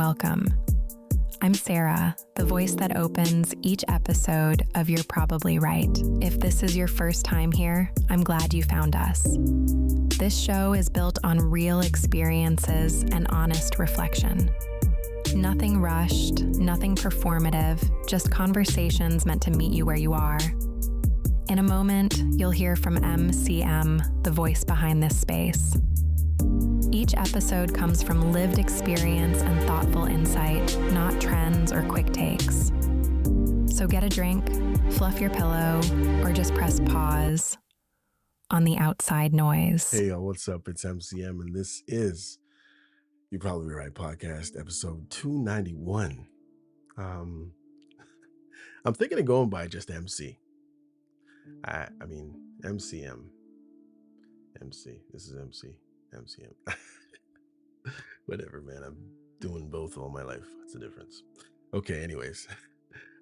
welcome. I'm Sarah, the voice that opens each episode of You're Probably Right. If this is your first time here, I'm glad you found us. This show is built on real experiences and honest reflection. Nothing rushed, nothing performative, just conversations meant to meet you where you are. In a moment, you'll hear from MCM, the voice behind this space. Each episode comes from lived experience and thoughtful insight, not trends or quick takes. So get a drink, fluff your pillow, or just press pause on the outside noise. Hey, y'all, what's up? It's MCM, and this is You're Probably Right podcast, episode 291. I'm thinking of going by just MC. I mean, MCM. MC. This is MC. MCM. Whatever, man. I'm doing both all my life. What's the difference? Okay, anyways.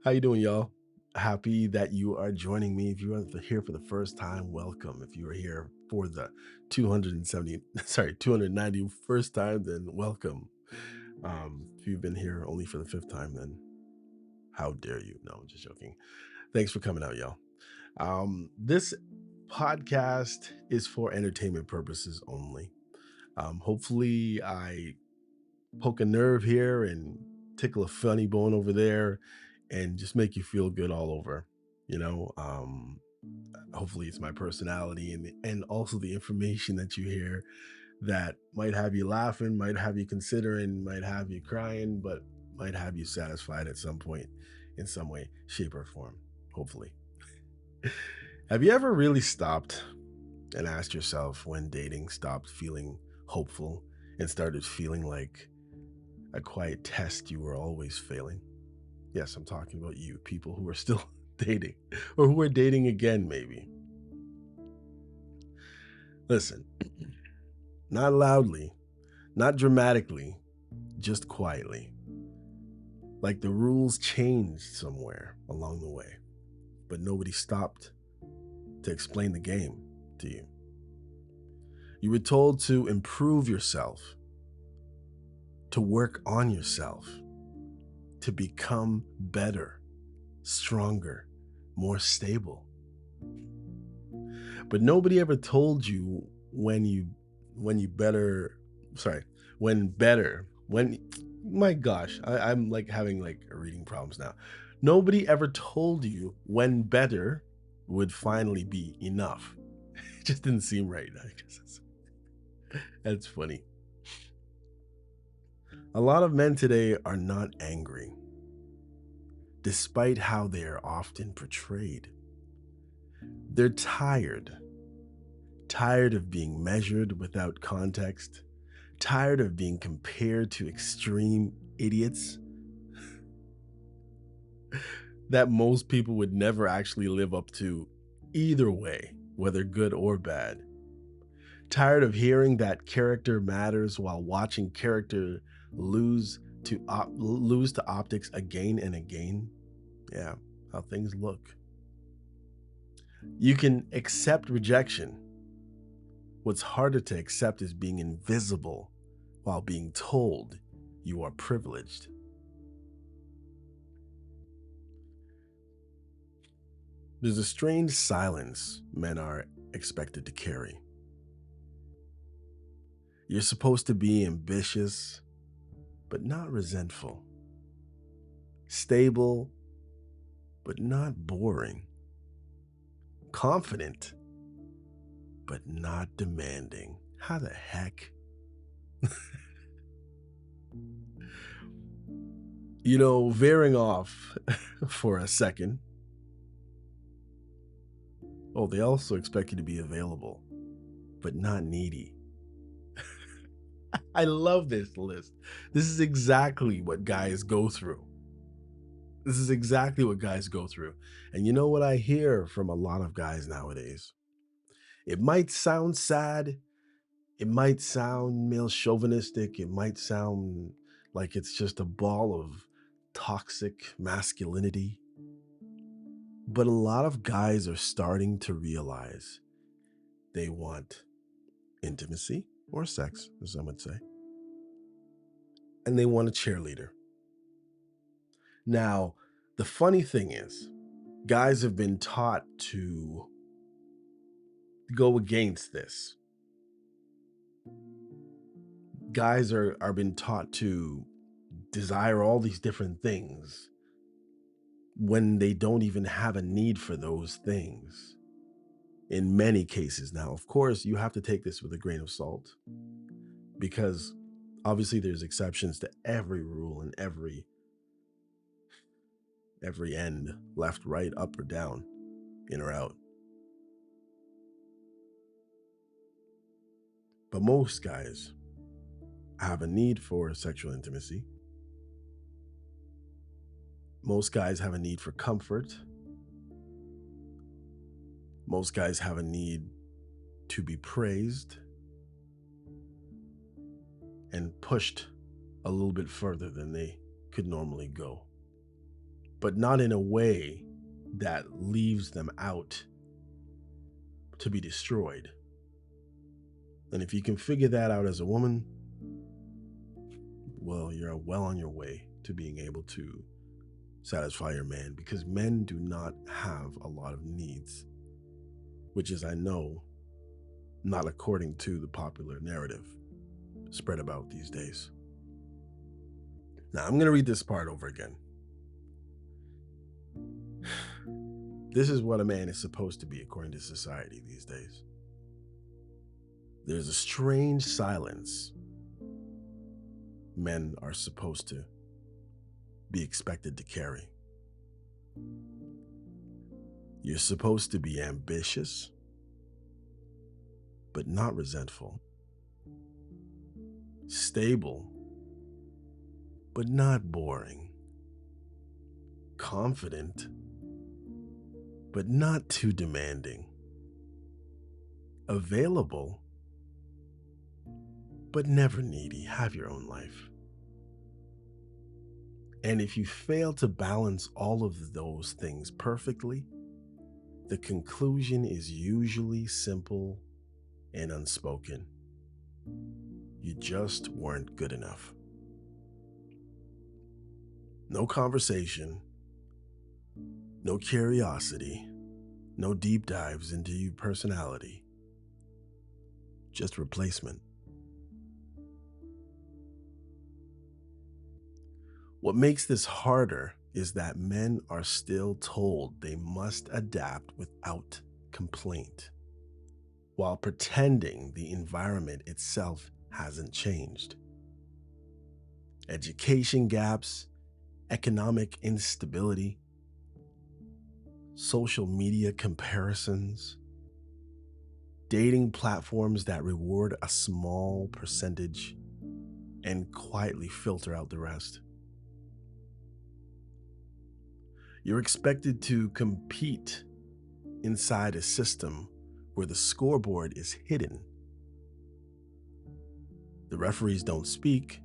How you doing, y'all? Happy that you are joining me. If you are here for the first time, welcome. If you are here for the 291st time, then welcome. If you've been here only for the 5th time, then how dare you? No, I'm just joking. Thanks for coming out, y'all. This podcast is for entertainment purposes only. Hopefully I poke a nerve here and tickle a funny bone over there and just make you feel good all over, hopefully it's my personality and also the information that you hear that might have you laughing, might have you considering, might have you crying, but might have you satisfied at some point in some way, shape, or form, hopefully. Have you ever really stopped and asked yourself when dating stopped feeling hopeful and started feeling like a quiet test you were always failing? Yes, I'm talking about you, people who are still dating or who are dating again, maybe. Listen, not loudly, not dramatically, just quietly. Like the rules changed somewhere along the way, but nobody stopped to explain the game to you. You were told to improve yourself, to work on yourself, to become better, stronger, more stable. But nobody ever told you my gosh, I'm like having like reading problems now. Nobody ever told you when better would finally be enough. It just didn't seem right. I guess that's funny. A lot of men today are not angry, despite how they are often portrayed. They're tired of being measured without context, tired of being compared to extreme idiots that most people would never actually live up to either way, whether good or bad. Tired of hearing that character matters while watching character lose to optics again and again. Yeah, how things look. You can accept rejection. What's harder to accept is being invisible while being told you are privileged. There's a strange silence men are expected to carry. You're supposed to be ambitious, but not resentful. Stable, but not boring. Confident, but not demanding. How the heck? Veering off for a second. Oh, they also expect you to be available, but not needy. I love this list. This is exactly what guys go through. And you know what I hear from a lot of guys nowadays? It might sound sad. It might sound male chauvinistic. It might sound like it's just a ball of toxic masculinity. But a lot of guys are starting to realize they want intimacy or sex, as some would say. and they want a cheerleader. Now, the funny thing is, guys have been taught to go against this. Guys are been taught to desire all these different things when they don't even have a need for those things in many cases. Now, of course, you have to take this with a grain of salt because obviously there's exceptions to every rule and every end, left, right, up or down, in or out. But most guys have a need for sexual intimacy. Most guys have a need for comfort. Most guys have a need to be praised and pushed a little bit further than they could normally go, but not in a way that leaves them out to be destroyed. And if you can figure that out as a woman, well, you're well on your way to being able to satisfy your man, because men do not have a lot of needs, which is, I know, not according to the popular narrative spread about these days. Now, I'm going to read this part over again. This is what a man is supposed to be according to society these days. There's a strange silence men are supposed to be expected to carry. You're supposed to be ambitious, but not resentful. Stable, but not boring. Confident, but not too demanding. Available, but never needy. Have your own life. And if you fail to balance all of those things perfectly, the conclusion is usually simple and unspoken. You just weren't good enough. No conversation, no curiosity, no deep dives into your personality, just replacement. What makes this harder is that men are still told they must adapt without complaint, while pretending the environment itself hasn't changed. Education gaps, economic instability, social media comparisons, dating platforms that reward a small percentage and quietly filter out the rest. You're expected to compete inside a system where the scoreboard is hidden. The referees don't speak,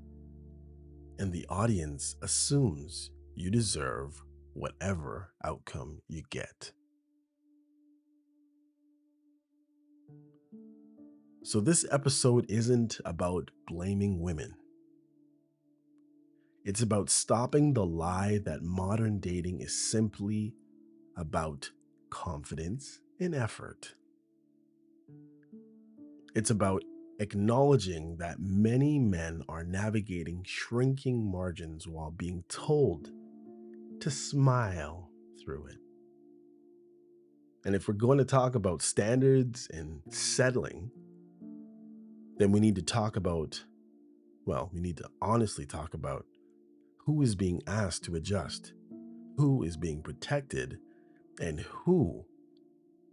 and the audience assumes you deserve whatever outcome you get. So this episode isn't about blaming women. It's about stopping the lie that modern dating is simply about confidence and effort. It's about acknowledging that many men are navigating shrinking margins while being told to smile through it. And if we're going to talk about standards and settling, then we need to talk about, we need to honestly talk about who is being asked to adjust, who is being protected, and who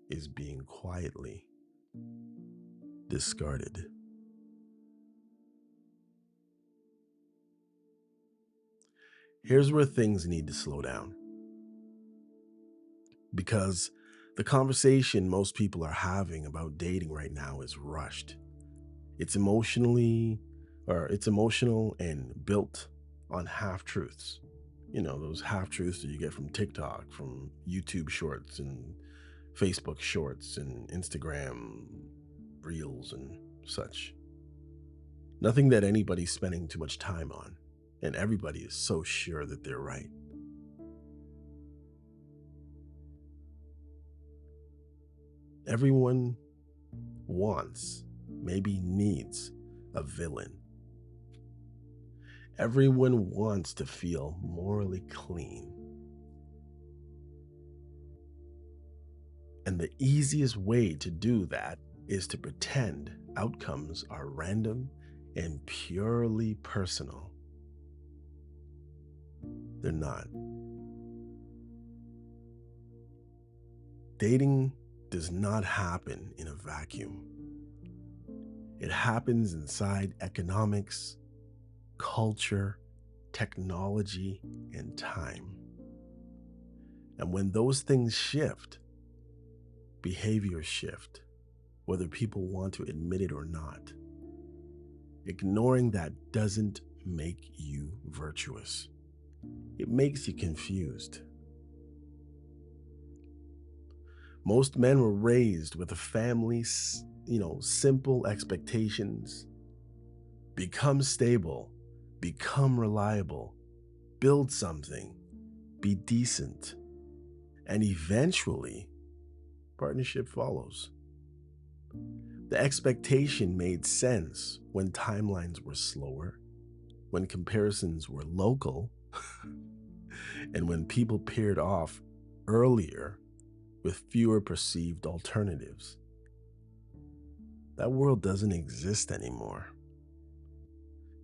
is being quietly discarded. Here's where things need to slow down, because the conversation most people are having about dating right now is rushed. It's emotional and built on half-truths. You know, those half-truths that you get from TikTok, from YouTube shorts and Facebook shorts and Instagram reels and such. Nothing that anybody's spending too much time on. and everybody is so sure that they're right. Everyone wants, maybe needs, a villain. Everyone wants to feel morally clean. And the easiest way to do that is to pretend outcomes are random and purely personal. They're not. Dating does not happen in a vacuum. It happens inside economics, culture, technology, and time. And when those things shift, behaviors shift, whether people want to admit it or not. Ignoring that doesn't make you virtuous. It makes you confused. Most men were raised with a family's, simple expectations. Become stable, become reliable, build something, be decent, and eventually, partnership follows. The expectation made sense when timelines were slower, when comparisons were local, and when people paired off earlier with fewer perceived alternatives. That world doesn't exist anymore.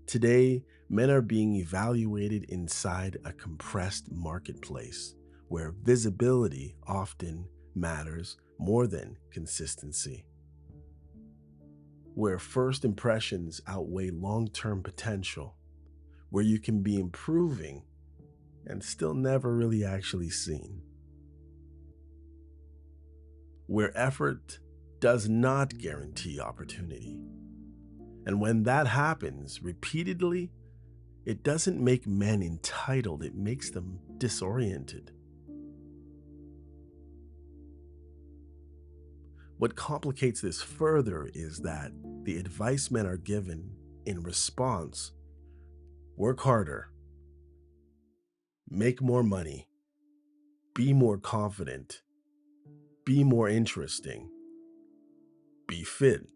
Today, men are being evaluated inside a compressed marketplace where visibility often matters more than consistency, where first impressions outweigh long-term potential, where you can be improving and still never really actually seen, where effort does not guarantee opportunity. And when that happens repeatedly, it doesn't make men entitled, it makes them disoriented. What complicates this further is that the advice men are given in response: work harder, make more money, be more confident, be more interesting, be fit.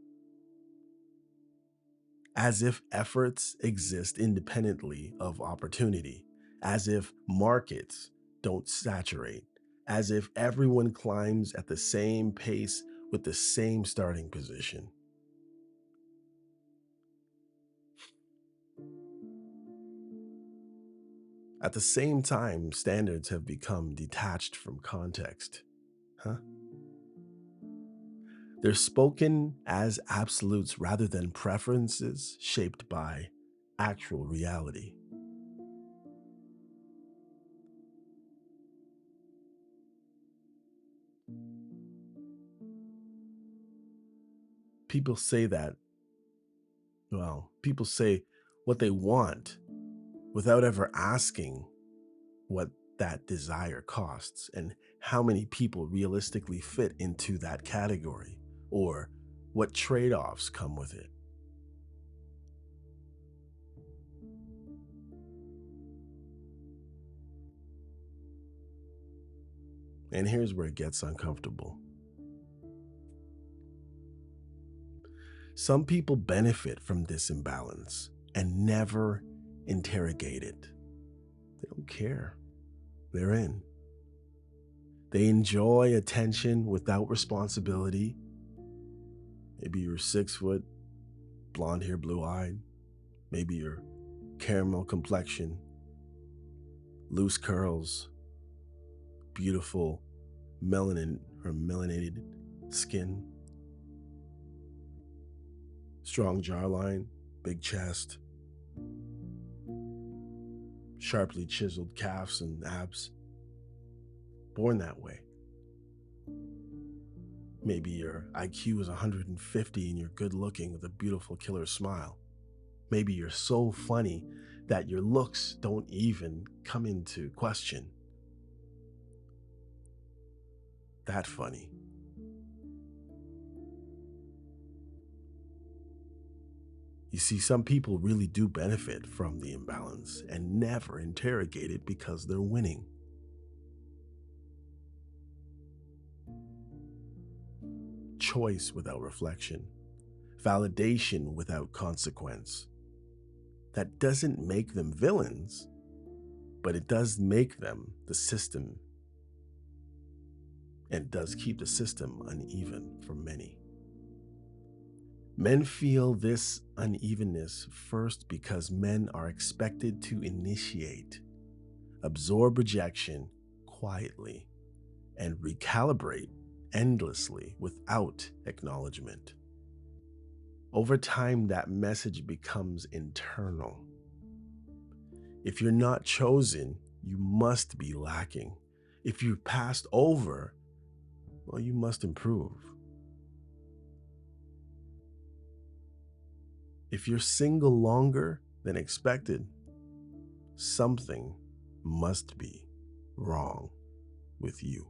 As if efforts exist independently of opportunity, as if markets don't saturate, as if everyone climbs at the same pace with the same starting position. At the same time, standards have become detached from context. Huh? They're spoken as absolutes rather than preferences shaped by actual reality. People say that, people say what they want without ever asking what that desire costs and how many people realistically fit into that category or what trade-offs come with it. And here's where it gets uncomfortable. Some people benefit from this imbalance and never interrogate it. They don't care. They're in. They enjoy attention without responsibility. Maybe you're 6 foot, blonde hair, blue eyed. Maybe you're caramel complexion, loose curls, beautiful melanin or melanated skin, strong jawline, big chest, sharply chiseled calves and abs. Born that way. Maybe your IQ is 150 and you're good looking with a beautiful killer smile. Maybe you're so funny that your looks don't even come into question. That funny. You see, some people really do benefit from the imbalance and never interrogate it because they're winning. Choice without reflection, validation without consequence. That doesn't make them villains, but it does make them the system and does keep the system uneven for many. Men feel this unevenness first because men are expected to initiate, absorb rejection quietly, and recalibrate endlessly without acknowledgement. Over time, that message becomes internal. If you're not chosen, you must be lacking. If you're passed over, well, you must improve. If you're single longer than expected, something must be wrong with you.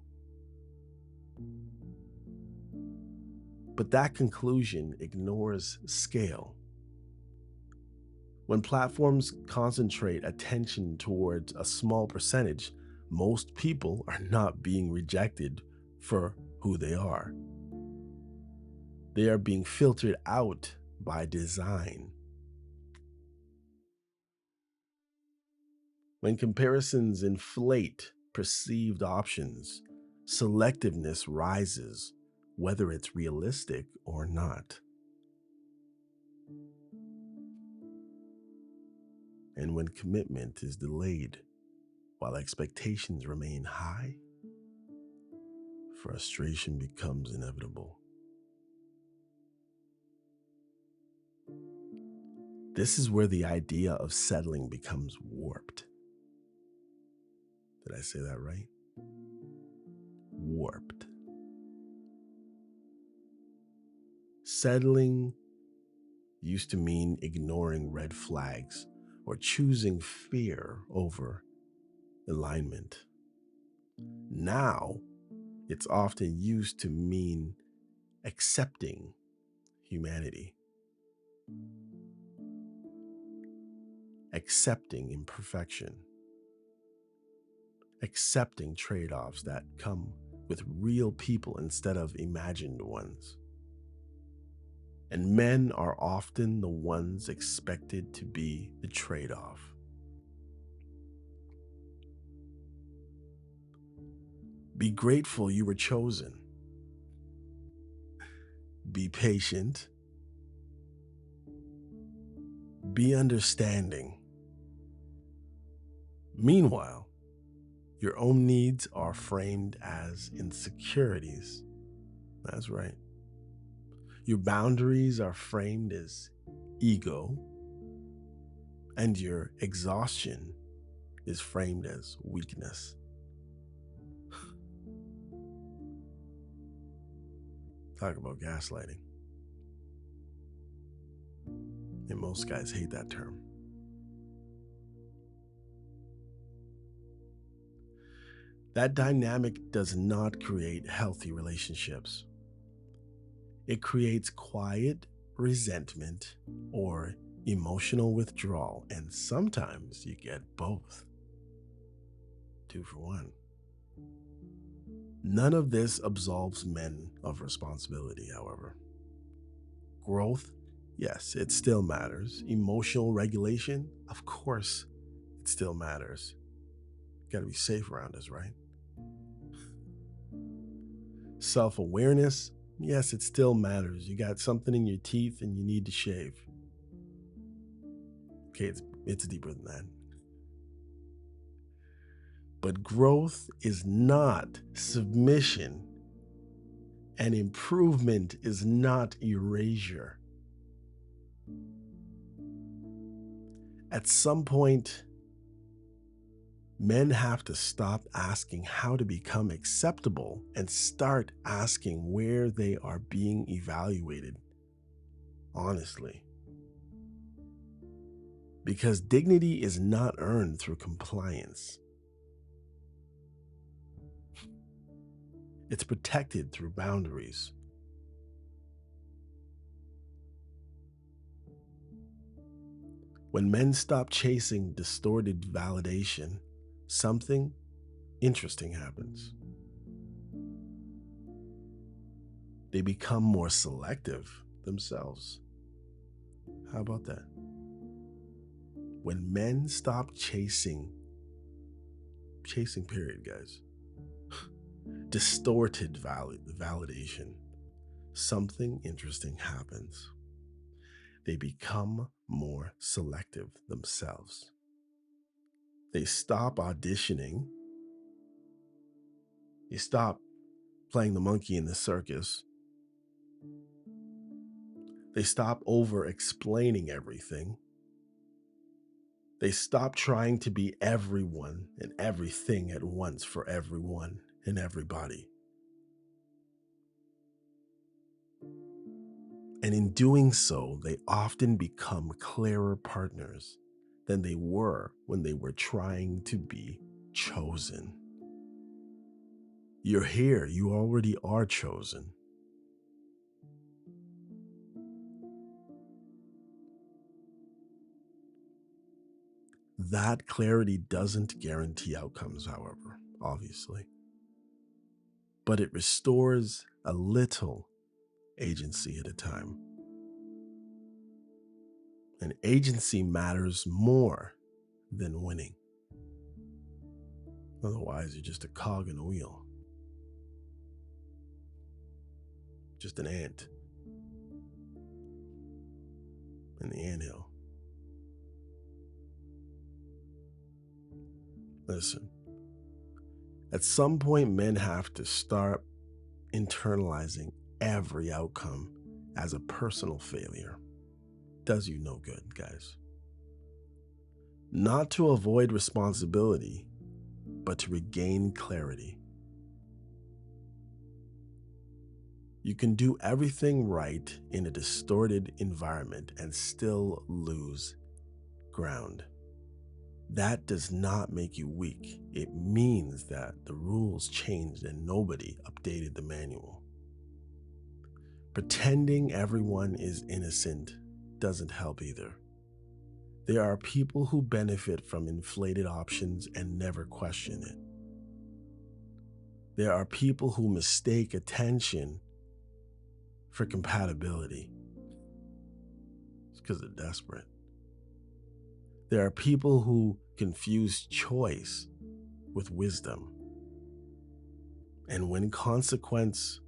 But that conclusion ignores scale. When platforms concentrate attention towards a small percentage, most people are not being rejected for who they are. They are being filtered out by design. When comparisons inflate perceived options, selectiveness rises, whether it's realistic or not. And when commitment is delayed while expectations remain high, frustration becomes inevitable. This is where the idea of settling becomes warped. Did I say that right? Warped. Settling used to mean ignoring red flags or choosing fear over alignment. Now, it's often used to mean accepting humanity, accepting imperfection, accepting trade-offs that come with real people instead of imagined ones. And men are often the ones expected to be the trade-off. Be grateful you were chosen. Be patient. Be understanding. Meanwhile, your own needs are framed as insecurities. That's right. Your boundaries are framed as ego, and your exhaustion is framed as weakness. Talk about gaslighting. And most guys hate that term. That dynamic does not create healthy relationships. It creates quiet resentment or emotional withdrawal, and sometimes you get both. 2 for 1. None of this absolves men of responsibility, however. Growth, yes, it still matters. Emotional regulation, of course, it still matters. You gotta be safe around us, right? Self-awareness, yes, it still matters. You got something in your teeth and you need to shave. Okay, it's deeper than that. But growth is not submission, and improvement is not erasure. At some point, men have to stop asking how to become acceptable and start asking where they are being evaluated, honestly. Because dignity is not earned through compliance. It's protected through boundaries. When men stop chasing distorted validation, something interesting happens. They become more selective themselves. How about that? When men stop chasing period, guys, distorted validation, something interesting happens. They become more selective themselves. They stop auditioning. They stop playing the monkey in the circus. They stop over explaining everything. They stop trying to be everyone and everything at once for everyone and everybody. And in doing so, they often become clearer partners than they were when they were trying to be chosen. You're here, you already are chosen. That clarity doesn't guarantee outcomes, however, obviously, but it restores a little agency at a time. And agency matters more than winning. Otherwise, you're just a cog in a wheel, just an ant in the anthill. Listen, at some point, men have to start internalizing every outcome as a personal failure. Does you no good, guys. Not to avoid responsibility, but to regain clarity. You can do everything right in a distorted environment and still lose ground. That does not make you weak. It means that the rules changed and nobody updated the manual. Pretending everyone is innocent doesn't help either. There are people who benefit from inflated options and never question it. There are people who mistake attention for compatibility. It's because they're desperate. There are people who confuse choice with wisdom. And when consequences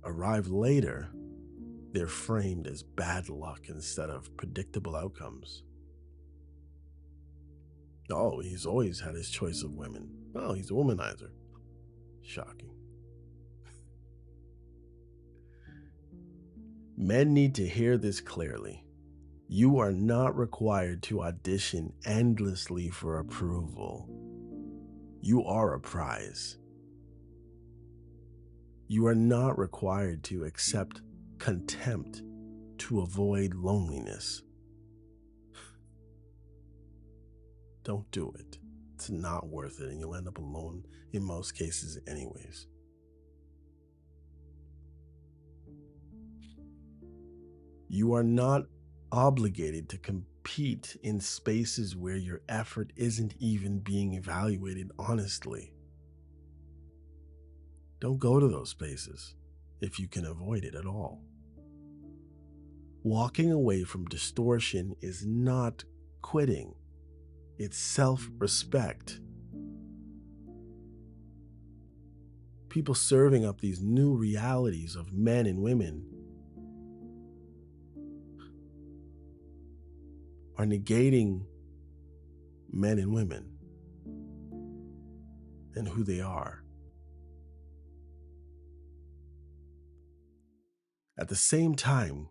arrive later, they're framed as bad luck instead of predictable outcomes. Oh, he's always had his choice of women. Oh, he's a womanizer. Shocking. Men need to hear this clearly. You are not required to audition endlessly for approval. You are a prize. You are not required to accept contempt to avoid loneliness. Don't do it. It's not worth it, and you'll end up alone in most cases anyways. You are not obligated to compete in spaces where your effort isn't even being evaluated honestly. Don't go to those spaces if you can avoid it at all. Walking away from distortion is not quitting. It's self-respect. People serving up these new realities of men and women are negating men and women and who they are. At the same time,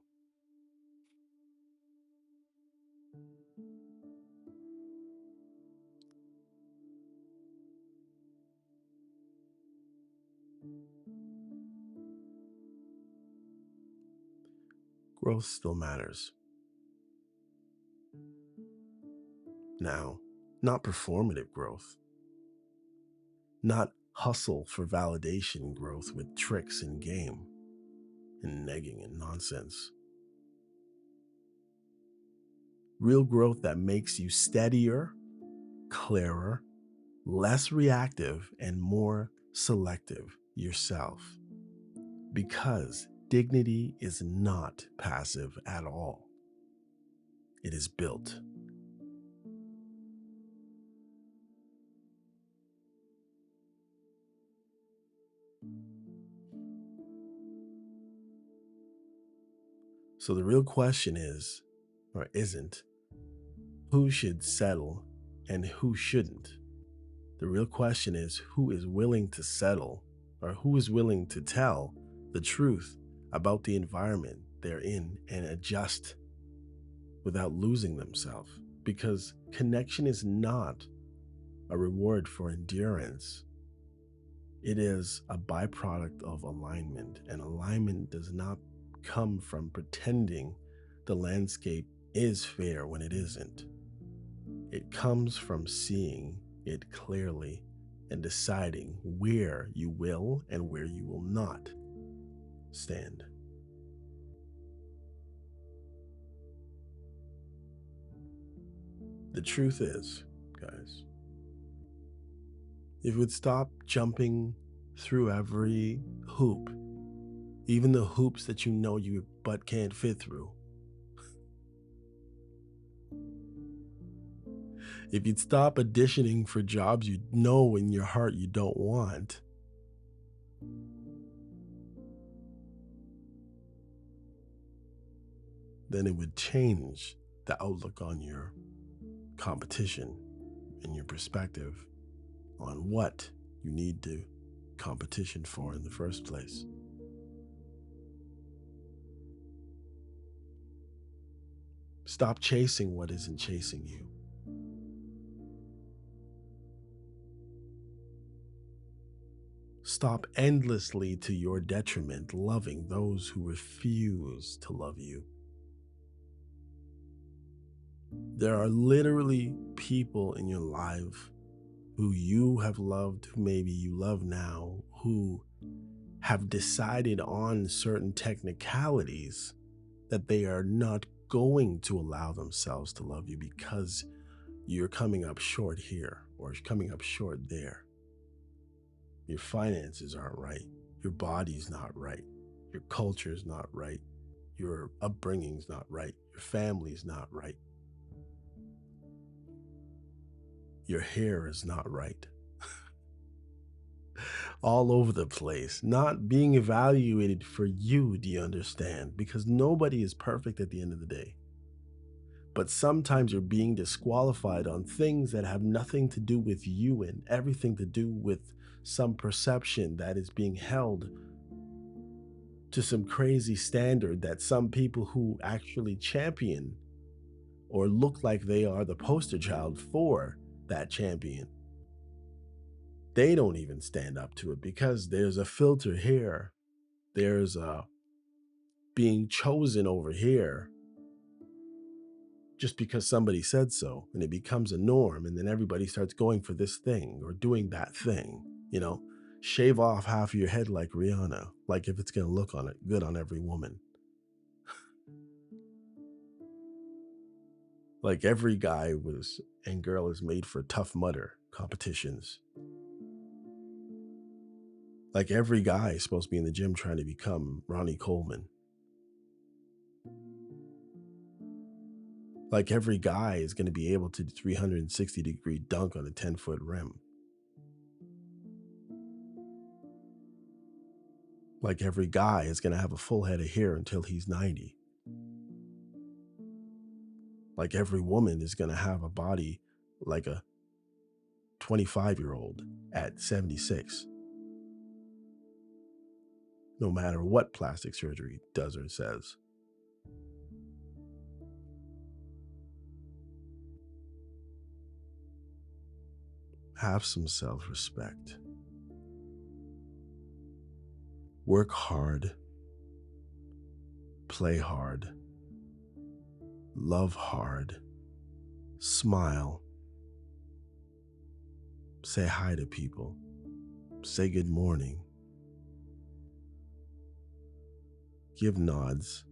growth still matters. Now, not performative growth, not hustle for validation growth with tricks and game and negging and nonsense. Real growth that makes you steadier, clearer, less reactive, and more selective yourself. Because dignity is not passive at all, it is built. So the real question is, or isn't, who should settle and who shouldn't? The real question is, who is willing to settle, or who is willing to tell the truth about the environment they're in and adjust without losing themselves? Because connection is not a reward for endurance. It is a byproduct of alignment, and alignment does not come from pretending the landscape is fair when it isn't. It comes from seeing it clearly and deciding where you will and where you will not stand. The truth is, guys, if you would stop jumping through every hoop, even the hoops that you know your butt can't fit through, if you'd stop auditioning for jobs you know in your heart you don't want, then it would change the outlook on your competition and your perspective on what you need to competition for in the first place. Stop chasing what isn't chasing you. Stop endlessly to your detriment loving those who refuse to love you. There are literally people in your life who you have loved, who maybe you love now, who have decided on certain technicalities that they are not going to allow themselves to love you because you're coming up short here or coming up short there. Your finances aren't right. Your body's not right. Your culture's not right. Your upbringing's not right. Your family's not right. Your hair is not right. All over the place, not being evaluated for you, do you understand? Because nobody is perfect at the end of the day. But sometimes you're being disqualified on things that have nothing to do with you and everything to do with some perception that is being held to some crazy standard that some people who actually champion or look like they are the poster child for that champion, they don't even stand up to it because there's a filter here. There's a being chosen over here just because somebody said so, and it becomes a norm, and then everybody starts going for this thing or doing that thing, shave off half of your head like Rihanna, like if it's going to look on it good on every woman. Like every guy was and girl is made for Tough Mudder competitions. Like every guy is supposed to be in the gym trying to become Ronnie Coleman. Like every guy is going to be able to 360-degree dunk on a 10-foot rim. Like every guy is going to have a full head of hair until he's 90. Like every woman is going to have a body like a 25-year-old at 76. No matter what plastic surgery does or says. Have some self-respect. Work hard. Play hard. Love hard. Smile. Say hi to people. Say good morning. Give nods.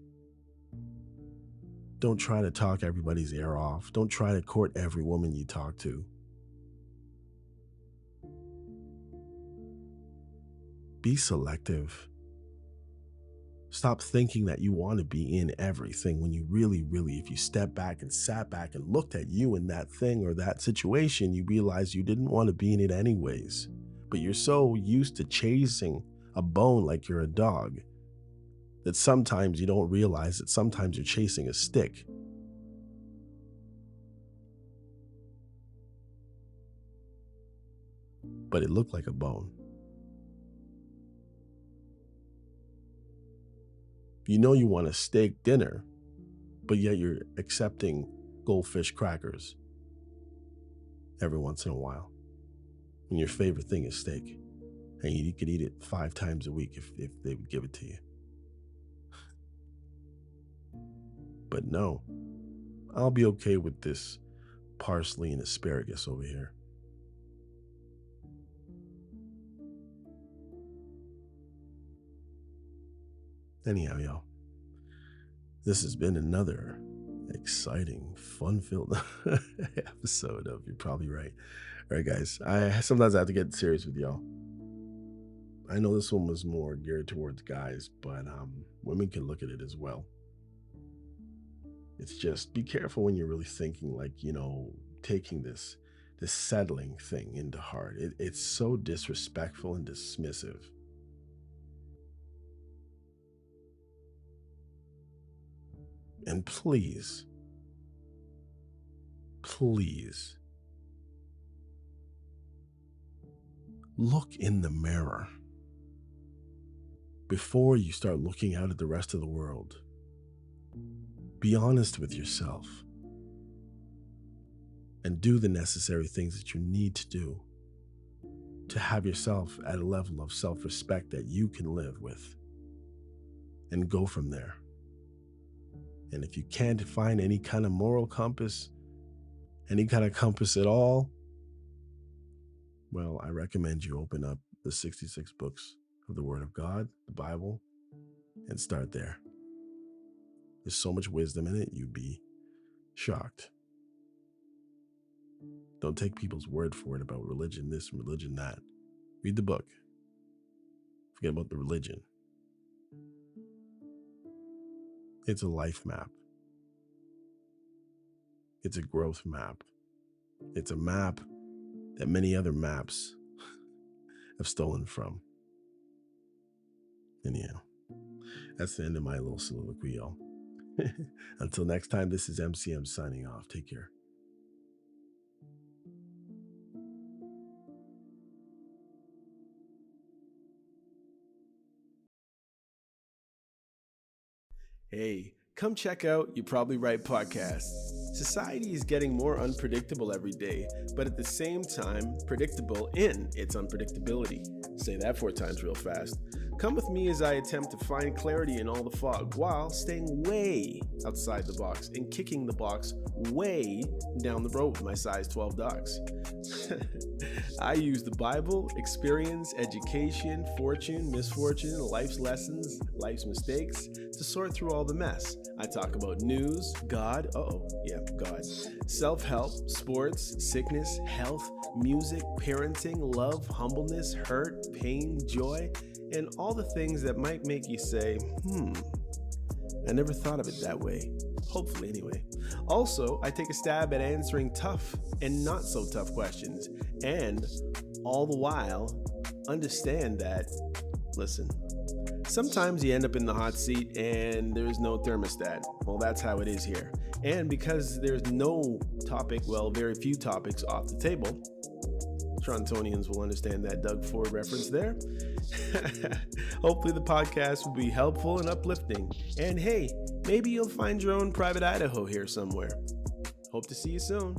Don't try to talk everybody's ear off. Don't try to court every woman you talk to. Be selective. Stop thinking that you want to be in everything when you really, if you step back and sat back and looked at you in that thing or that situation, you realize you didn't want to be in it anyways. But you're so used to chasing a bone like you're a dog that sometimes you don't realize that sometimes you're chasing a stick. But it looked like a bone. You know you want a steak dinner, but yet you're accepting goldfish crackers every once in a while. And your favorite thing is steak. And you could eat it 5 times a week if they would give it to you. But no, I'll be okay with this parsley and asparagus over here. Anyhow, y'all, this has been another exciting, fun-filled episode of You're Probably Right. All right, guys, sometimes I have to get serious with y'all. I know this one was more geared towards guys, but women can look at it as well. It's just be careful when you're really thinking, like, taking this settling thing into heart. It's so disrespectful and dismissive. And please, look in the mirror before you start looking out at the rest of the world. Be honest with yourself and do the necessary things that you need to do to have yourself at a level of self-respect that you can live with, and go from there. And if you can't find any kind of moral compass, any kind of compass at all, well, I recommend you open up the 66 books of the Word of God, the Bible, and start there. There's so much wisdom in it, you'd be shocked. Don't take people's word for it about religion this and religion that. Read the book. Forget about the religion. It's a life map. It's a growth map. It's a map that many other maps have stolen from. Anyhow, that's the end of my little soliloquy, y'all. Until next time, this is MCM signing off. Take care. Hey, come check out You're Probably Right podcast. Society is getting more unpredictable every day, but at the same time, predictable in its unpredictability. Say that 4 times real fast. Come with me as I attempt to find clarity in all the fog while staying way outside the box and kicking the box way down the road with my size 12 dogs. I use the Bible, experience, education, fortune, misfortune, life's lessons, life's mistakes to sort through all the mess. I talk about news, God, God, self-help, sports, sickness, health, music, parenting, love, humbleness, hurt, pain, joy, and all the things that might make you say, I never thought of it that way. Hopefully, anyway. Also, I take a stab at answering tough and not so tough questions, and all the while, understand that, listen, sometimes you end up in the hot seat and there's no thermostat. Well, that's how it is here. And because there's no topic, very few topics off the table, Torontonians will understand that Doug Ford reference there. Hopefully the podcast will be helpful and uplifting. And hey, maybe you'll find your own private Idaho here somewhere. Hope to see you soon.